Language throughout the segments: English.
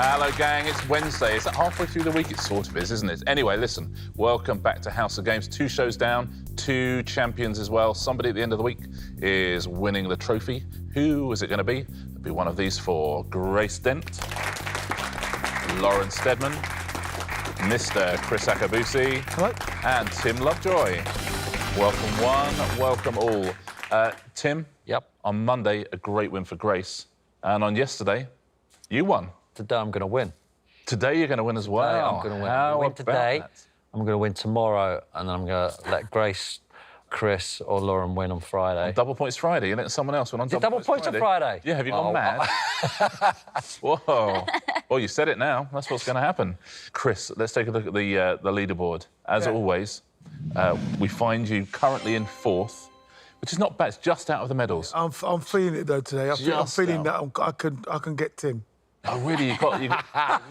Hello, gang. It's Wednesday. It's halfway through the week. It sort of is, isn't it? Anyway, listen, welcome back to House of Games. 2 shows down, 2 champions as well. Somebody at the end of the week is winning the trophy. Who is it going to be? It'll be one of these 4. Grace Dent, Lauren Steadman, Mr. Kriss Akabusi. Hello. And Tim Lovejoy. Welcome one, welcome all. Tim? Yep. On Monday, a great win for Grace. And on yesterday, you won. Today I'm going to win. Today you're going to win as well. Today I'm going to win. How I'm going about to win today. that? I'm going to win tomorrow, and then I'm going to let Grace, Kriss, or Lauren win on Friday. Double points Friday. You let someone else win on double points on Friday? Yeah, have you gone mad? Whoa. Well, you said it now. That's what's going to happen. Kriss, let's take a look at the leaderboard. As always, we find you currently in 4th, which is not bad. It's just out of the medals. I'm feeling it though today. I'm feeling that I can get Tim. Oh, really? You got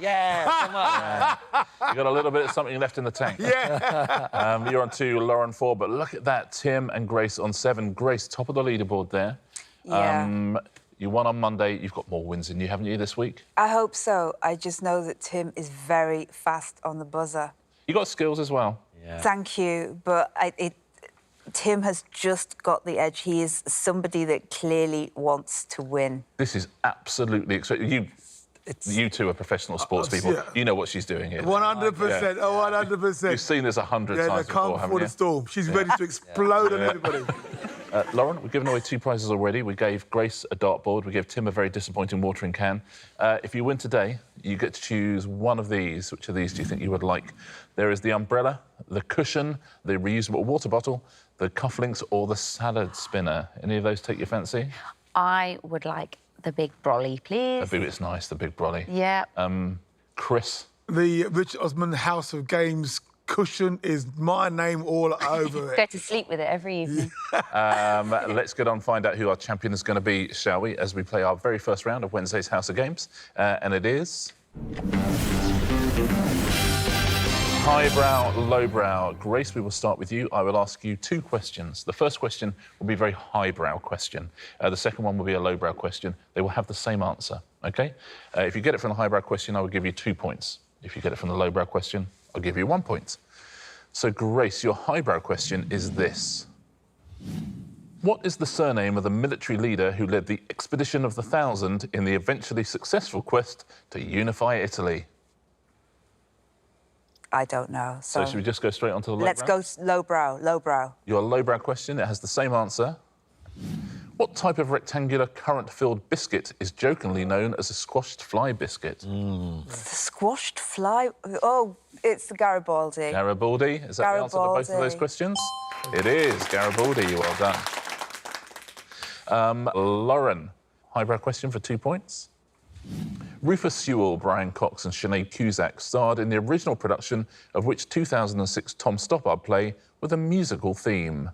Yeah, come on. you got a little bit of something left in the tank. Yeah. You're on 2, Lauren 4, but look at that, Tim and Grace on 7. Grace, top of the leaderboard there. Yeah. You won on Monday. You've got more wins than you, haven't you, this week? I hope so. I just know that Tim is very fast on the buzzer. You got skills as well. Yeah. Thank you, but Tim has just got the edge. He is somebody that clearly wants to win. This is absolutely exciting. You two are professional sports people. Yeah. You know what she's doing here. 100%. Oh, 100%. You've seen this 100 times the calm before, haven't before you? the storm. She's ready to explode on anybody. Lauren, we've given away 2 prizes already. We gave Grace a dartboard. We gave Tim a very disappointing watering can. If you win today, you get to choose one of these. Which of these do you think you would like? There is the umbrella, the cushion, the reusable water bottle, the cufflinks, or the salad spinner. Any of those take your fancy? I would like the big brolly, please. It's nice, the big brolly. Yeah. Chris? The Richard Osman House of Games cushion is my name all over it. Go to sleep with it every evening. Let's get on and find out who our champion is going to be, shall we, as we play our very first round of Wednesday's House of Games. And it is... Highbrow, lowbrow. Grace, we will start with you. I will ask you 2 questions. The first question will be a very highbrow question. The second one will be a lowbrow question. They will have the same answer, OK? If you get it from the highbrow question, I will give you 2 points. If you get it from the lowbrow question, I'll give you 1 point. So, Grace, your highbrow question is this. What is the surname of the military leader who led the Expedition of the Thousand in the eventually successful quest to unify Italy? I don't know. So should we just go straight on to the lowbrow? Let's go lowbrow. Your lowbrow question, it has the same answer. What type of rectangular currant-filled biscuit is jokingly known as a squashed fly biscuit? The squashed fly? Oh, it's the Garibaldi. Garibaldi? Is that the answer to both of those questions? It is Garibaldi. Well done. Lauren, highbrow question for 2 points. Rufus Sewell, Brian Cox and Sinead Cusack starred in the original production of which 2006 Tom Stoppard play with a musical theme?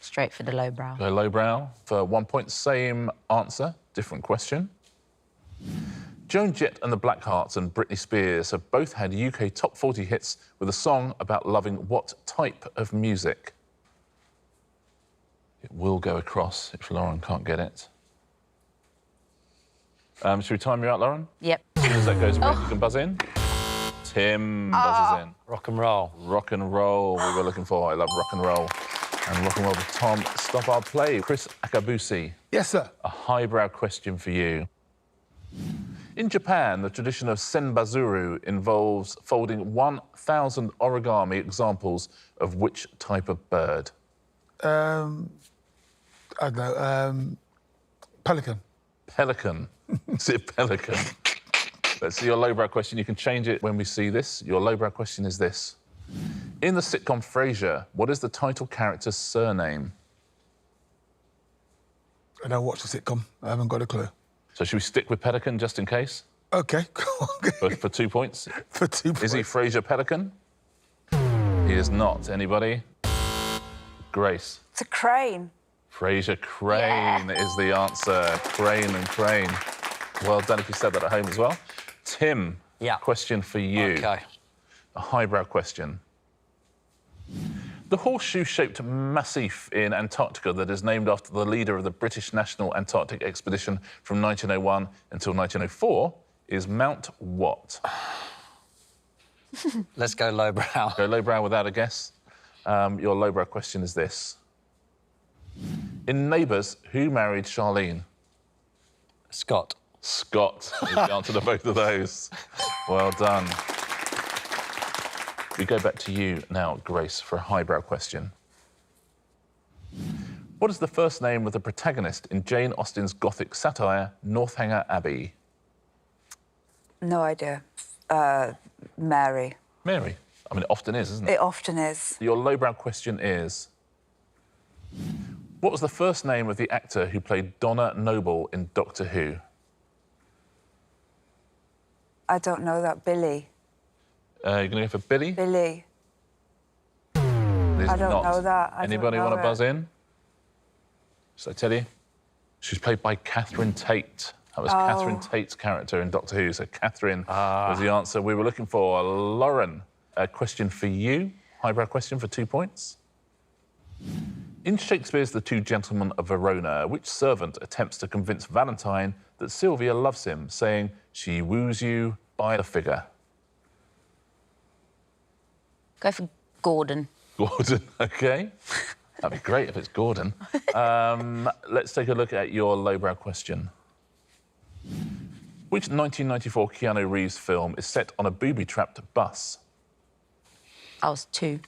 Straight for the lowbrow. Go lowbrow for 1 point. Same answer, different question. Joan Jett and the Blackhearts and Britney Spears have both had UK top 40 hits with a song about loving what type of music? It will go across if Lauren can't get it. Should we time you out, Lauren? Yep. As soon as that goes red, you can buzz in. Tim buzzes in. Rock and roll. Rock and roll we were looking for. I love rock and roll. And rock and roll with Tom Stoppard play. Kriss Akabusi. Yes, sir. A highbrow question for you. In Japan, the tradition of senbazuru involves folding 1,000 origami examples of which type of bird? I don't know. Pelican. Pelican. Is it pelican? Let's see your lowbrow question. You can change it when we see this. Your lowbrow question is this. In the sitcom Frasier, what is the title character's surname? I don't watch the sitcom. I haven't got a clue. So should we stick with Pelican just in case? OK. For 2 points? For 2 points. Is he Frasier Pelican? He is not. Anybody? Grace. It's a crane. Frasier Crane is the answer. Crane and Crane. Well done if you said that at home as well. Tim, question for you. OK. A highbrow question. The horseshoe-shaped massif in Antarctica that is named after the leader of the British National Antarctic Expedition from 1901 until 1904 is Mount what? Let's go lowbrow. Go lowbrow without a guess. Your lowbrow question is this. In Neighbours, who married Charlene? Scott. Scott is the answer to both of those. Well done. We go back to you now, Grace, for a highbrow question. What is the first name of the protagonist in Jane Austen's Gothic satire, Northanger Abbey? No idea. Mary. Mary. I mean, it often is, isn't it? It often is. Your lowbrow question is... What was the first name of the actor who played Donna Noble in Doctor Who? I don't know that. Billy. You're going to go for Billy? Billy. It is I don't not. know that. Anybody want to buzz in? So I tell you, she's played by Catherine Tate. That was Catherine Tate's character in Doctor Who. So Catherine was the answer we were looking for. Lauren, a question for you. Highbrow question for 2 points. In Shakespeare's The Two Gentlemen of Verona, which servant attempts to convince Valentine that Sylvia loves him, saying, she woos you by the figure? Go for Gordon. Gordon, OK. That'd be great if it's Gordon. Let's take a look at your lowbrow question. Which 1994 Keanu Reeves film is set on a booby-trapped bus? I was 2.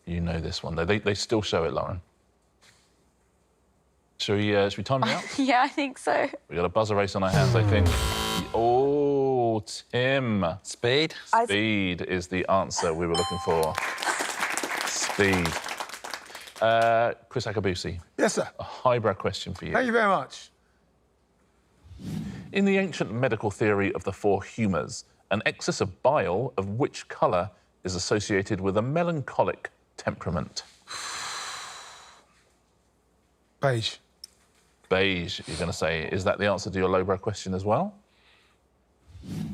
You know this one. They still show it, Lauren. Should we time you out? Yeah, I think so. We've got a buzzer race on our hands, I think. Oh, Tim. Speed? Speed is the answer we were looking for. Speed. Kriss Akabusi. Yes, sir. A highbrow question for you. Thank you very much. In the ancient medical theory of the 4 humours, an excess of bile of which colour is associated with a melancholic temperament? Beige. Beige, you're going to say. Is that the answer to your lowbrow question as well?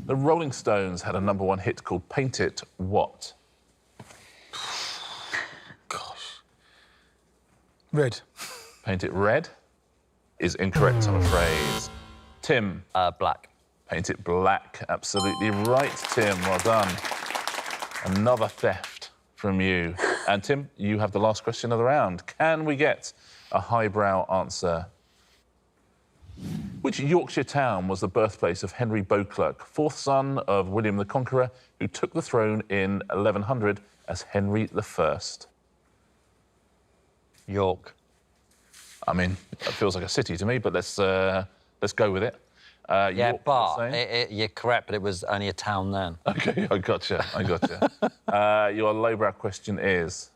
The Rolling Stones had a #1 hit called Paint It What? Gosh. Red. Paint It Red is incorrect, I'm afraid. Tim. Black. Paint It Black. Absolutely right, Tim. Well done. Another theft from you. And Tim, you have the last question of the round. Can we get a highbrow answer? Which Yorkshire town was the birthplace of Henry Beauclerk, 4th son of William the Conqueror, who took the throne in 1100 as Henry I? York. I mean, that feels like a city to me, but let's go with it. Yeah, York, but you're correct, but it was only a town then. OK, I gotcha. Your lowbrow question is...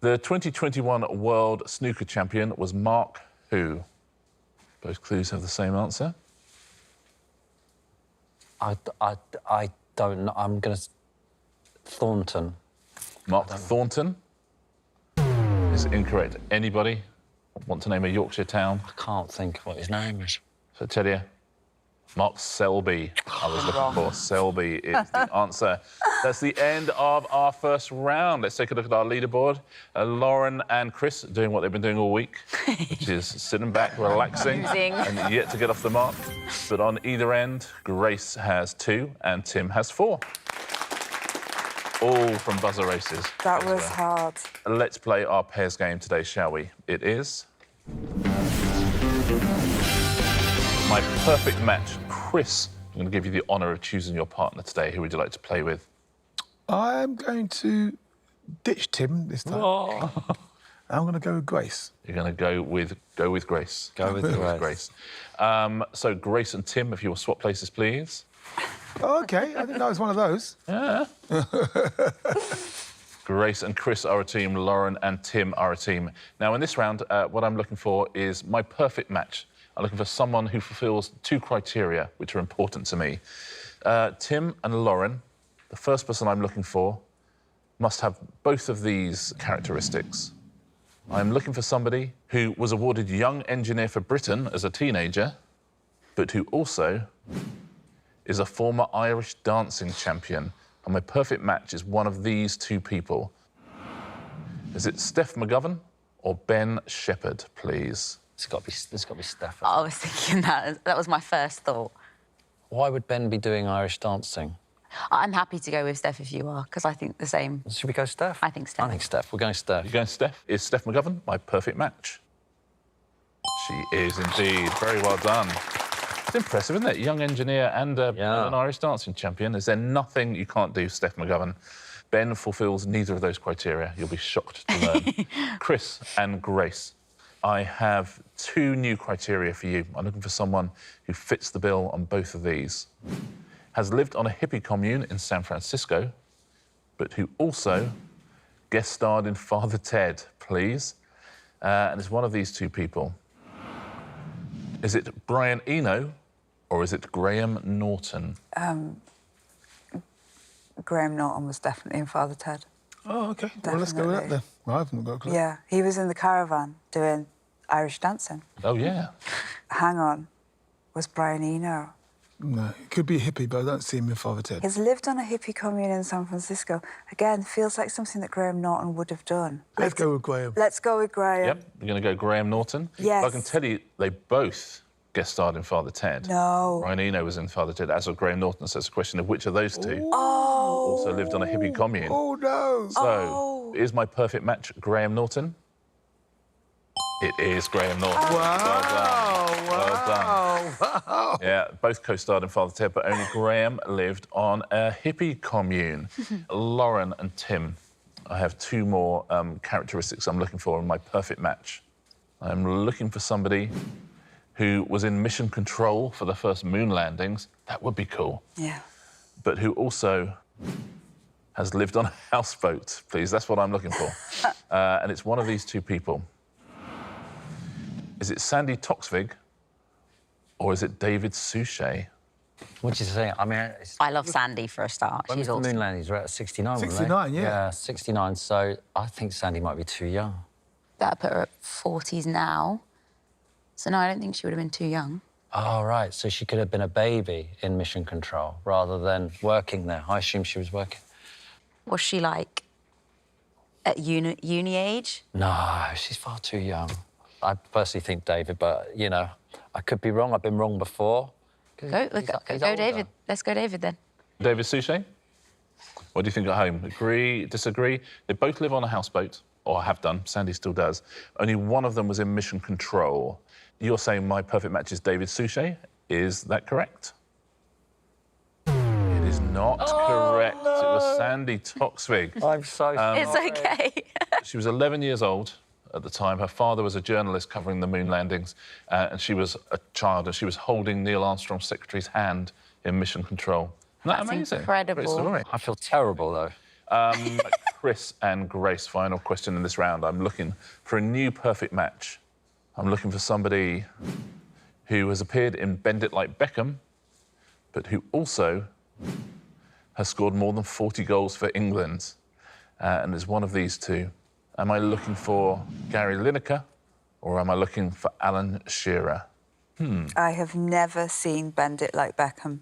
The 2021 World Snooker Champion was Mark who? Both clues have the same answer. I don't know. I'm going to... Thornton. Mark Thornton is incorrect. Anybody want to name a Yorkshire town? I can't think what his name is. So I tell you, Mark Selby. I was looking for. Selby is the answer. That's the end of our first round. Let's take a look at our leaderboard. Lauren and Kriss doing what they've been doing all week, which is sitting back, relaxing, and yet to get off the mark. But on either end, Grace has 2 and Tim has 4. All from buzzer races. That was hard. Let's play our pairs game today, shall we? It is... My perfect match. Kriss, I'm going to give you the honour of choosing your partner today. Who would you like to play with? I'm going to ditch Tim this time. Oh. I'm going to go with Grace. You're going to go with Grace. Go with Grace. So Grace and Tim, if you will swap places, please. Oh, OK, I didn't know it was one of those. Yeah. Grace and Kriss are a team. Lauren and Tim are a team. Now, in this round, what I'm looking for is my perfect match. I'm looking for someone who fulfills 2 criteria, which are important to me. Tim and Lauren, the first person I'm looking for, must have both of these characteristics. I'm looking for somebody who was awarded Young Engineer for Britain as a teenager, but who also is a former Irish dancing champion. And my perfect match is one of these 2 people. Is it Steph McGovern or Ben Shepherd, please? It's got to be Steph. I was thinking that. That was my first thought. Why would Ben be doing Irish dancing? I'm happy to go with Steph if you are, because I think the same. Should we go Steph? I think Steph. I think Steph. We're going Steph. You're going Steph? Is Steph McGovern my perfect match? She is indeed. Very well done. It's impressive, isn't it? Young engineer and an Irish dancing champion. Is there nothing you can't do, Steph McGovern? Ben fulfills neither of those criteria. You'll be shocked to learn. Kriss and Grace, I have 2 new criteria for you. I'm looking for someone who fits the bill on both of these. Has lived on a hippie commune in San Francisco, but who also guest starred in Father Ted, please. And it's one of these 2 people. Is it Brian Eno or is it Graham Norton? Graham Norton was definitely in Father Ted. Oh, OK. Well, let's go with that then. I haven't got a clue. Yeah, he was in the caravan doing Irish dancing. Oh, yeah. Hang on. Was Brian Eno? No, it could be a hippie, but I don't see him in Father Ted. He's lived on a hippie commune in San Francisco. Again, feels like something that Graham Norton would have done. Let's go with Graham. Let's go with Graham. Yep, you're going to go Graham Norton? Yes. I can tell you they both guest starred in Father Ted. No. Brian Eno was in Father Ted, as was Graham Norton, so it's a question of which of those 2 Oh. also lived on a hippie commune. Oh, no. So, is my perfect match Graham Norton? It is Graham Norton. Wow. Well done. Wow. Yeah, both co-starred in Father Ted, but only Graham lived on a hippie commune. Lauren and Tim, I have 2 more characteristics I'm looking for in my perfect match. I'm looking for somebody who was in mission control for the first moon landings. That would be cool. Yeah. But who also has lived on a houseboat, please. That's what I'm looking for. And it's one of these 2 people. Is it Sandy Toksvig or is it David Suchet? What do you think? I mean, I love Sandy for a start. when was She's the awesome. moon landings? We're at 69, wasn't they? 69, yeah. Yeah, 69. So I think Sandy might be too young. That put her at 40s now. So no, I don't think she would have been too young. Oh, right. So she could have been a baby in mission control rather than working there. I assume she was working. Was she like at uni age? No, she's far too young. I personally think David, but, you know, I could be wrong. I've been wrong before. Go older. David. Let's go David then. David Suchet? What do you think at home? Agree, disagree? They both live on a houseboat, or have done. Sandy still does. Only one of them was in mission control. You're saying my perfect match is David Suchet. Is that correct? It is not correct. No. It was Sandy Toksvig. I'm so sorry. It's okay. She was 11 years old at the time. Her father was a journalist covering the moon landings, and she was a child, and she was holding Neil Armstrong's secretary's hand in mission control. Isn't that That's amazing? incredible. Great story. I feel terrible, though. Kriss and Grace, final question in this round. I'm looking for a new perfect match. I'm looking for somebody who has appeared in Bend It Like Beckham, but who also has scored more than 40 goals for England, and is one of these 2. Am I looking for Gary Lineker or am I looking for Alan Shearer? I have never seen Bend It Like Beckham.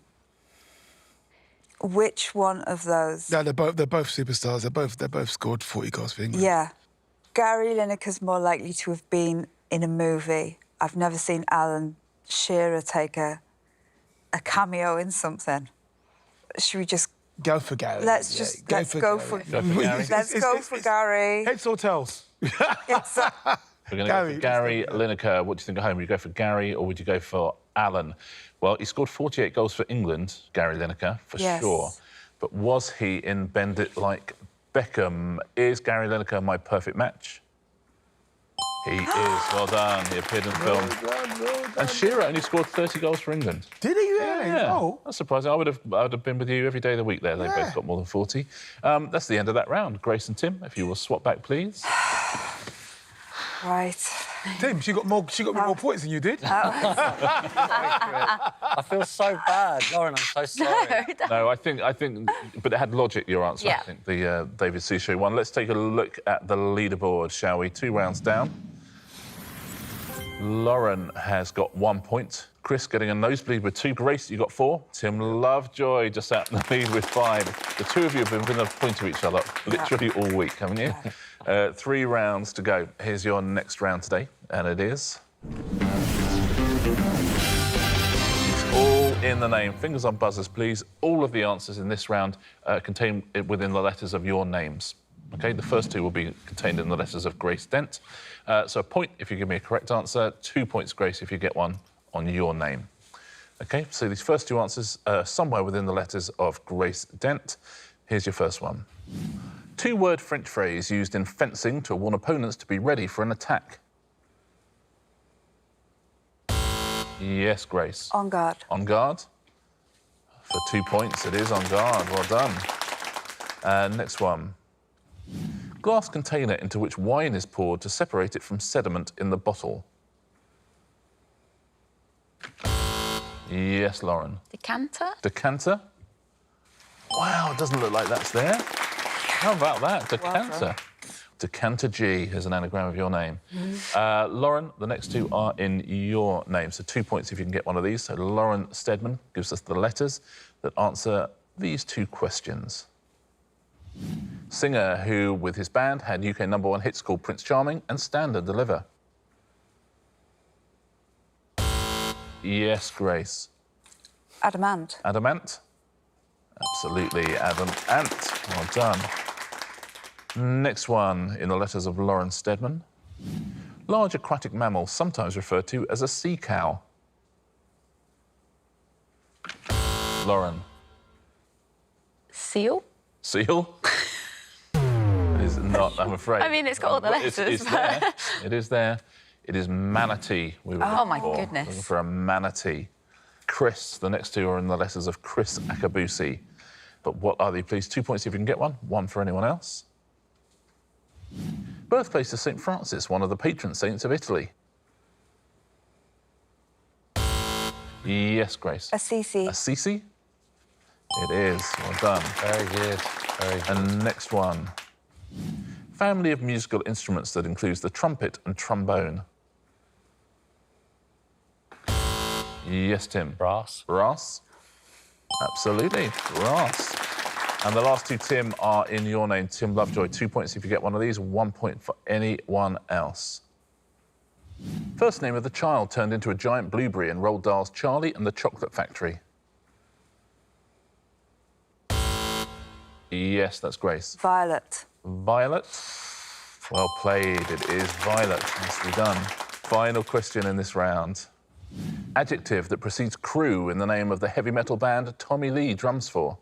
Which one of those? No, they're both superstars. They both scored 40 goals for England. Yeah. Gary Lineker's more likely to have been in a movie. I've never seen Alan Shearer take a cameo in something. Should we just Go for Gary. let's go for Gary. let's go for Gary. Heads or tails? It's, We're going to go for Gary Lineker. What do you think at home? Would you go for Gary or would you go for Alan? Well, he scored 48 goals for England, Gary Lineker, for Yes. sure. But was he in Bend It Like Beckham? Is Gary Lineker my perfect match? He is. Well done. He appeared in the film. And Shearer only scored 30 goals for England. Did he really? Yeah. Oh. That's surprising. I would have been with you every day of the week there. They both got more than 40. That's the end of that round. Grace and Tim, if you will swap back, please. right. Tim, she got more points than you did. I feel so bad. Lauren, I'm so sorry. No, I think, but it had logic, your answer, Yeah. I think, the David Suchet one. Let's take a look at the leaderboard, shall we? 2 rounds down. Lauren has got 1 point. Kriss getting a nosebleed with 2. Grace, you got 4. Tim Lovejoy just out in the lead with 5. The 2 of you have been within a point to each other literally all week, haven't you? 3 rounds to go. Here's your next round today, and it is... It's all in the name. Fingers on buzzers, please. All of the answers in this round contain within the letters of your names. OK, the first 2 will be contained in the letters of Grace Dent. So a point if you give me a correct answer, 2 points, Grace, if you get one on your name. OK, so these first 2 answers are somewhere within the letters of Grace Dent. Here's your first one. 2-word French phrase used in fencing to warn opponents to be ready for an attack. Yes, Grace. On guard. On guard. For 2 points, it is on guard. Well done. Next one. Glass container into which wine is poured to separate it from sediment in the bottle. Yes, Lauren. Decanter? Decanter? Wow, it doesn't look like that's there. How about that? Decanter. Decanter G is an anagram of your name. Lauren, the next 2 are in your name, so 2 points if you can get one of these. So Lauren Steadman gives us the letters that answer these 2 questions. Singer who, with his band, had UK #1 hits called Prince Charming and Stand and Deliver. Yes, Grace. Adamant. Adamant? Absolutely, Adamant. Well done. Next one, in the letters of Lauren Steadman. Large aquatic mammal, sometimes referred to as a sea cow. Lauren. Seal? Seal? It is not, I'm afraid. I mean, it's got all the letters. It's there. It is there. It is manatee. We were Oh, my looking for. goodness. Looking for a manatee. Kriss, the next 2 are in the letters of Kriss Akabusi. But what are they, please? 2 points if you can get one. 1 for anyone else. Birthplace of St. Francis, one of the patron saints of Italy. Yes, Grace. Assisi. Assisi? It is. Well done. Very good. Very good. And next one. Family of musical instruments that includes the trumpet and trombone. Yes, Tim. Brass. Brass? Absolutely. Brass. And the last 2, Tim, are in your name. Tim Lovejoy, 2 points if you get one of these, 1 point for anyone else. First name of the child turned into a giant blueberry in Roald Dahl's Charlie and the Chocolate Factory. Yes, that's Grace. Violet. Violet. Well played. It is Violet. Nicely done. Final question in this round. Adjective that precedes crew in the name of the heavy metal band Tommy Lee drums for.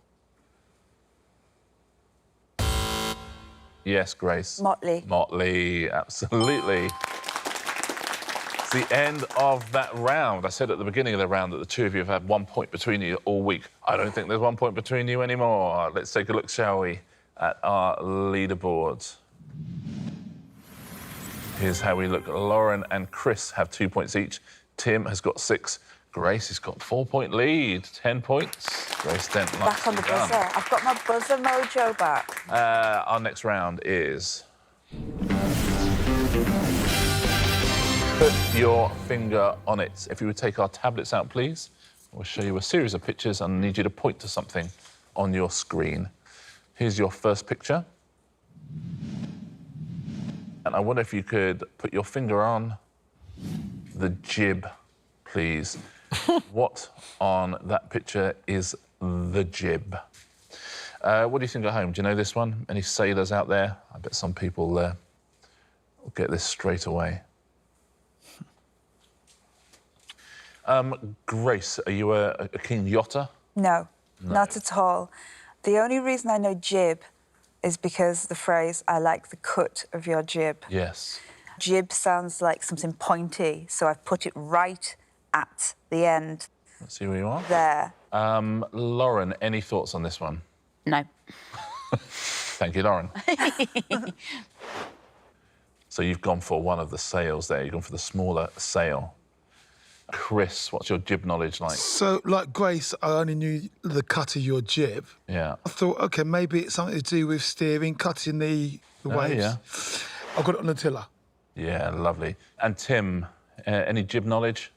Yes, Grace. Motley. Motley, absolutely. It's the end of that round. I said at the beginning of the round that the 2 of you have had 1 point between you all week. I don't think there's 1 point between you anymore. Let's take a look, shall we, at our leaderboard. Here's how we look. Lauren and Kriss have 2 points each. Tim has got 6. Grace has got 4-point lead, 10 points. Grace Dent, Back on the buzzer. I've got my buzzer mojo back. Our next round is... Put your finger on it. If you would take our tablets out, please. We'll show you a series of pictures and I need you to point to something on your screen. Here's your first picture. And I wonder if you could put your finger on the jib, please. What on that picture is the jib? What do you think at home? Do you know this one? Any sailors out there? I bet some people will get this straight away. Grace, are you a keen yachter? No, not at all. The only reason I know jib is because the phrase, I like the cut of your jib. Yes. Jib sounds like something pointy, so I've put it right at the end. Let's see where you are. There. Lauren, any thoughts on this one? No. Thank you, Lauren. So you've gone for one of the sails there. You've gone for the smaller sail. Kriss, what's your jib knowledge like? So, like Grace, I only knew the cut of your jib. Yeah. I thought, OK, maybe it's something to do with steering, cutting the waves. Yeah. I've got it on the tiller. Yeah, lovely. And Tim, any jib knowledge?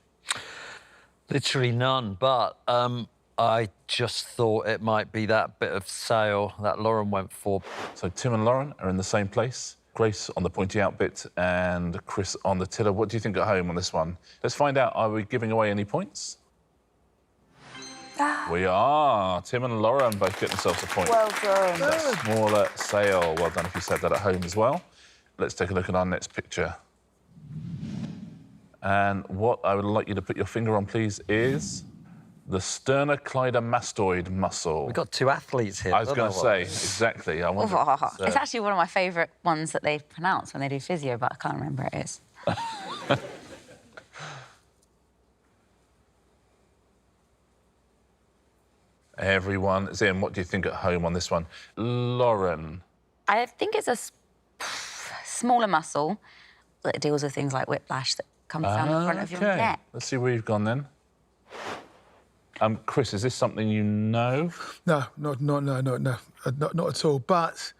Literally none, but I just thought it might be that bit of sail that Lauren went for. So Tim and Lauren are in the same place. Grace on the pointy out bit and Kriss on the tiller. What do you think at home on this one? Let's find out. Are we giving away any points? We are. Tim and Lauren both get themselves a point. Well done. That smaller sail. Well done if you said that at home as well. Let's take a look at our next picture. And what I would like you to put your finger on, please, is the sternocleidomastoid muscle. We've got two athletes here. I was going to say, exactly. I wonder It's actually one of my favourite ones that they pronounce when they do physio, but I can't remember what it is. Everyone is in. What do you think at home on this one? Lauren. I think it's a smaller muscle that deals with things like whiplash that comes down the front of your neck. Let's see where you've gone then. Kriss, is this something you know? No, not at all. But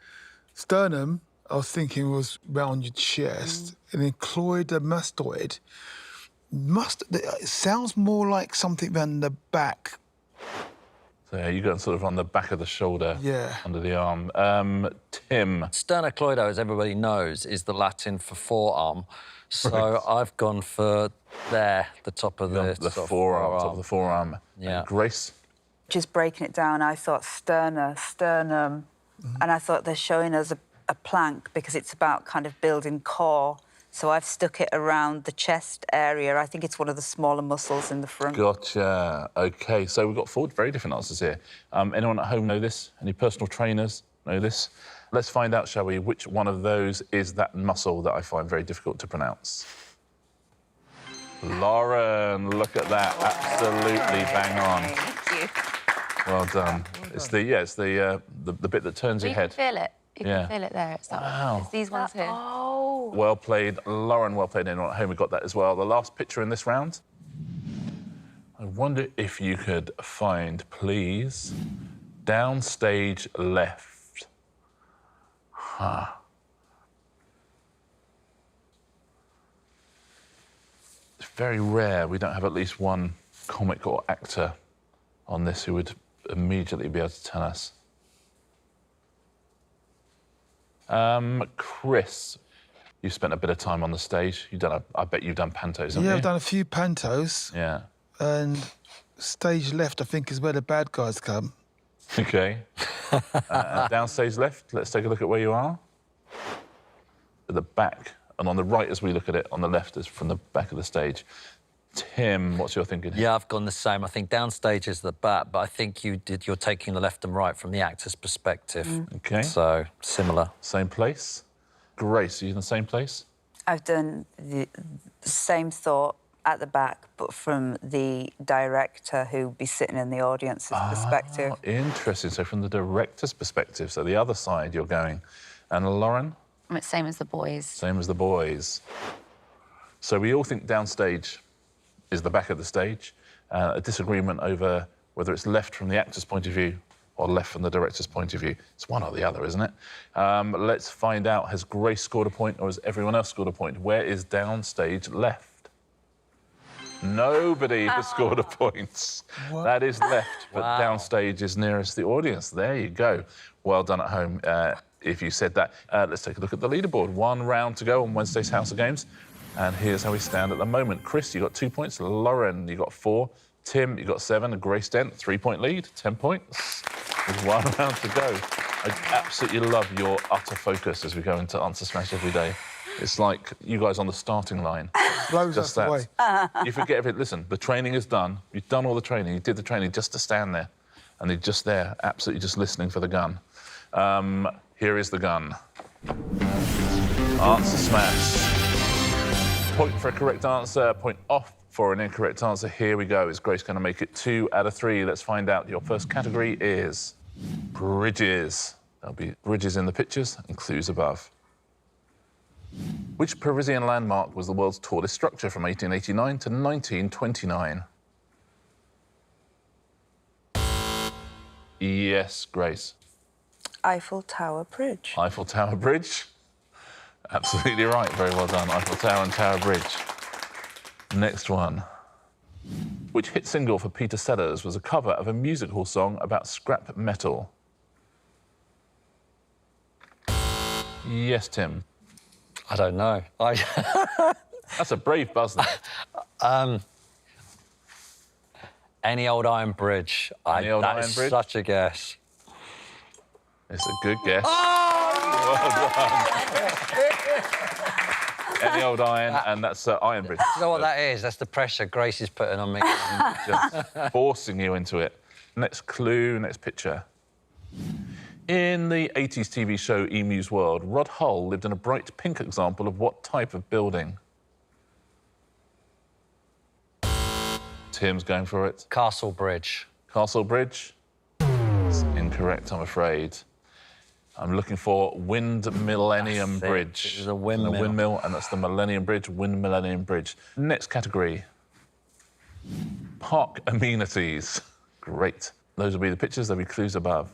sternum, I was thinking, was round your chest. And then cleidomastoid it sounds more like something around the back. So yeah, you got sort of on the back of the shoulder, Yeah. under the arm. Tim. Sternocleido, as everybody knows, is the Latin for forearm. So Right. I've gone for there, the top of the The sort of forearm, top of the forearm. Yeah. And Grace. Just breaking it down, I thought sternum, and I thought they're showing us a plank because it's about kind of building core. So I've stuck it around the chest area. I think it's one of the smaller muscles in the front. Gotcha. OK, so we've got four very different answers here. Anyone at home know this? Any personal trainers know this? Let's find out, shall we, which one of those is that muscle that I find very difficult to pronounce. Lauren, look at that. Absolutely bang on. Thank you. Well done. It's the bit that turns your You head. can feel it. You Yeah. can feel it there. It's that Wow. one. It's these ones here. Oh. Well played, Lauren. Well played. Anyone at home, we got that as well. The last picture in this round. I wonder if you could find, please, downstage left. It's very rare we don't have at least one comic or actor on this who would immediately be able to tell us. Kriss, you've spent a bit of time on the stage. I bet you've done pantos, haven't you? Yeah, I've done a few pantos. Yeah. And stage left, I think, is where the bad guys come. OK. Downstage left, let's take a look at where you are. At the back, and on the right as we look at it, on the left is from the back of the stage. Tim, what's your thinking? Yeah, I've gone the same. I think downstage is the back, but I think you're taking the left and right from the actor's perspective. OK. So, similar. Same place. Grace, are you in the same place? I've done the same thought at the back, but from the director who'd be sitting in the audience's perspective. Interesting. So from the director's perspective, so the other side you're going. And Lauren? It's same as the boys. Same as the boys. So we all think downstage is the back of the stage. A disagreement over whether it's left from the actor's point of view or left from the director's point of view. It's one or the other, isn't it? Let's find out. Has Grace scored a point or has everyone else scored a point? Where is downstage left? Nobody has scored a point. What? That is left, but Wow. downstage is nearest the audience. There you go. Well done at home if you said that. Let's take a look at the leaderboard. One round to go on Wednesday's House of Games. And here's how we stand at the moment. Kriss, you got 2 points. Lauren, you got 4. Tim, you got 7. And Grace Dent, 3-point lead, 10 points. With 1 round to go. I absolutely love your utter focus as we go into Answer Smash every day. It's like you guys on the starting line. Blows Just us away. You forget everything. Listen, the training is done. You've done all the training. You did the training just to stand there. And you're just there, absolutely just listening for the gun. Here is the gun. Answer Smash. Point for a correct answer, point off for an incorrect answer. Here we go. Is Grace going to make it 2 out of 3? Let's find out. Your first category is bridges. There'll be bridges in the pictures and clues above. Which Parisian landmark was the world's tallest structure from 1889 to 1929? Yes, Grace. Eiffel Tower Bridge. Eiffel Tower Bridge. Absolutely right. Very well done. Eiffel Tower and Tower Bridge. Next one. Which hit single for Peter Sellers was a cover of a music hall song about scrap metal? Yes, Tim. I don't know. That's a brave buzz. Any old iron bridge. Any old iron that's bridge? such a guess. It's a good guess. Oh! Well done. Any old iron, and that's Iron Bridge. You know what that is? That's the pressure Grace is putting on me. Just forcing you into it. Next clue, next picture. In the 80s TV show Emu's World, Rod Hull lived in a bright pink example of what type of building? Tim's going for it. Castle Bridge. Castle Bridge? It's incorrect, I'm afraid. I'm looking for Wind Millennium Bridge. It was a windmill. A windmill, and that's the Millennium Bridge, Wind Millennium Bridge. Next category. Park amenities. Great. Those will be the pictures, there'll be clues above.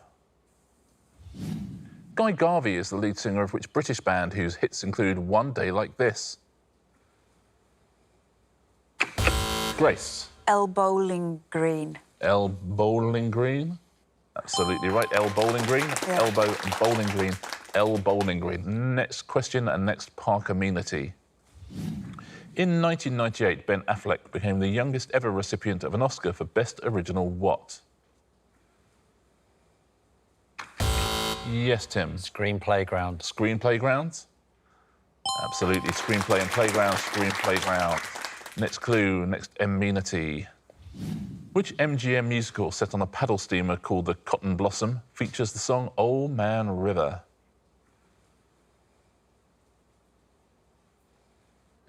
Guy Garvey is the lead singer of which British band whose hits include One Day Like This? Grace. El Bowling Green. El Bowling Green? Absolutely right. El Bowling Green. Yeah. Elbow and Bowling Green. El Bowling Green. Next question and next park amenity. In 1998, Ben Affleck became the youngest ever recipient of an Oscar for Best Original what? Yes, Tim. Screen Playground. Screen Playground? Absolutely. Screenplay and playground, screen playground. Next clue, next amenity. Which MGM musical set on a paddle steamer called the Cotton Blossom features the song Old Man River?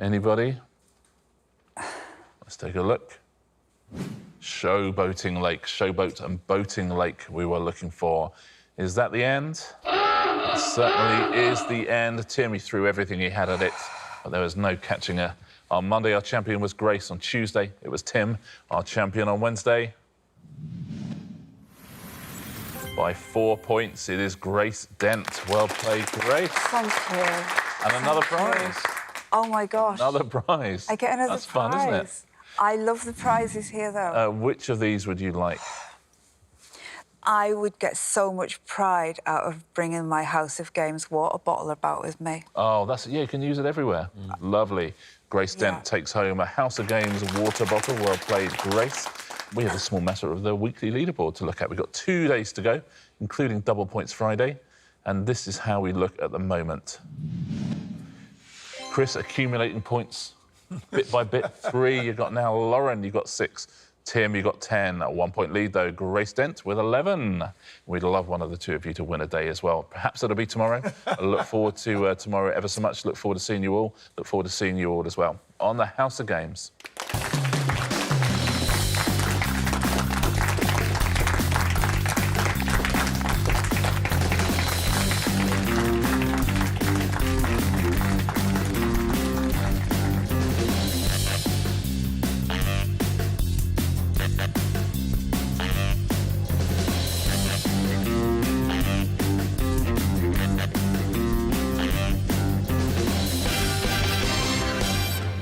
Anybody? Let's take a look. Showboating Lake, Showboat and Boating Lake we were looking for. Is that the end? It certainly is the end. Tim, he threw everything he had at it, but there was no catching her. On Monday, our champion was Grace. On Tuesday, it was Tim. Our champion on Wednesday, by 4 points, it is Grace Dent. Well played, Grace. Thank you. And another prize. Oh, my gosh. Another prize. I get another That's prize. fun, isn't it? I love the prizes here, though. Which of these would you like? I would get so much pride out of bringing my House of Games water bottle about with me. Oh, that's yeah, you can use it everywhere. Lovely. Grace Dent takes home a House of Games water bottle. Well played, Grace. We have a small matter of the weekly leaderboard to look at. We've got 2 days to go, including Double Points Friday, and this is how we look at the moment. Kriss accumulating points bit by bit. 3 you've got now. Lauren, you've got 6. Tim, you got 10. A 1 point lead, though. Grace Dent with 11. We'd love one of the two of you to win a day as well. Perhaps it'll be tomorrow. I look forward to tomorrow ever so much. Look forward to seeing you all. Look forward to seeing you all as well on the House of Games.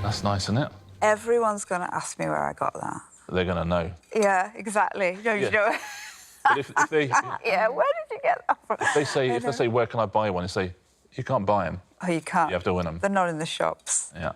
That's nice, isn't it? Everyone's going to ask me where I got that. They're going to know. Yeah, exactly. Don't you know? But if they Yeah, where did you get that from? if they say where can I buy one, you say you can't buy them. Oh, you can't. You have to win them. They're not in the shops. Yeah.